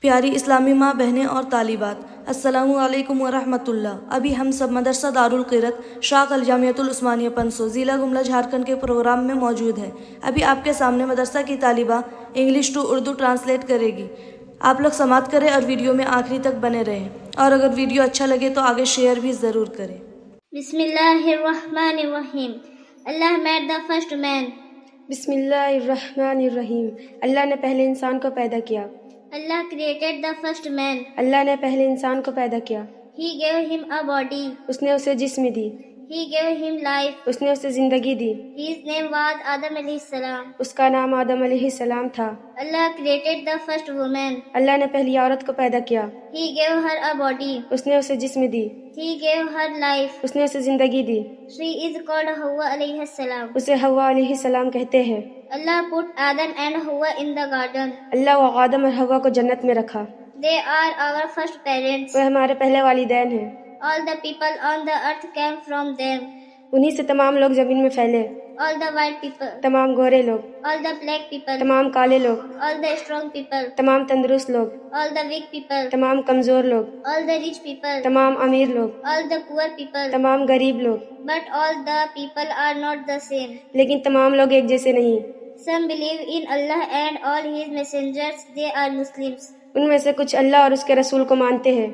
پیاری اسلامی ماں بہنیں اور طالبات، السلام علیکم ورحمۃ اللہ۔ ابھی ہم سب مدرسہ دارالقرۃ شاق الجامعۃ العثمانیہ پنسو ضلع گملہ جھارکھنڈ کے پروگرام میں موجود ہیں۔ ابھی آپ کے سامنے مدرسہ کی طالبہ انگلش ٹو اردو ٹرانسلیٹ کرے گی۔ آپ لوگ سماعت کریں اور ویڈیو میں آخری تک بنے رہیں، اور اگر ویڈیو اچھا لگے تو آگے شیئر بھی ضرور کریں۔ بسم اللہ الرحمن الرحیم۔ اللہ made the first man۔ بسم اللہ الرحمن الرحیم۔ اللہ نے پہلے انسان کو پیدا کیا۔ اللہ created the first man۔ اللہ نے پہلے انسان کو پیدا کیا۔ He gave him a body۔ اس نے اسے جسم دی۔ He gave him life۔ اس نے اسے زندگی دی۔ His name was آدم علیہ السلام۔ اس کا نام آدم علیہ السلام تھا۔ اللہ created the first woman۔ اللہ نے پہلی عورت کو پیدا کیا۔ He gave her a body۔ اس نے اسے جسم دی۔ He gave her life۔ اس نے اسے زندگی دی۔ She is called حوا علیہ السلام۔ اسے حوا علیہ السلام کہتے ہیں۔ اللہ put Adam and Hawa in the garden۔ اللہ و آدم اور حوا کو جنت میں رکھا۔ They are our first parents۔ وہ ہمارے پہلے والدین ہیں۔ All the people on the earth came from them۔ انہی سے تمام لوگ زمین میں پھیلے۔ All the white people۔ تمام گورے لوگ۔ All the black people۔ تمام کالے لوگ۔ All the strong people۔ تمام تندرست لوگ۔ All the weak people۔ تمام کمزور لوگ۔ All the rich people۔ تمام امیر لوگ۔ All the poor people۔ تمام غریب لوگ۔ But all the people are not the same۔ لیکن تمام لوگ ایک جیسے نہیں۔ Some believe in Allah and all His messengers۔ They are Muslims۔ ان میں سے کچھ اللہ اور اس کے رسول کو مانتے ہیں۔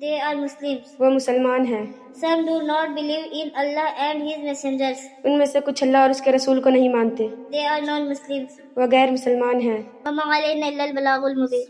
They are Muslims۔ وہ مسلمان ہیں۔ Some do not believe in Allah and His messengers۔ ان میں سے کچھ اللہ اور اس کے رسول کو نہیں مانتے۔ They are non-Muslims۔ وہ غیر مسلمان ہیں۔ وما علینا الا البلاغ المبین۔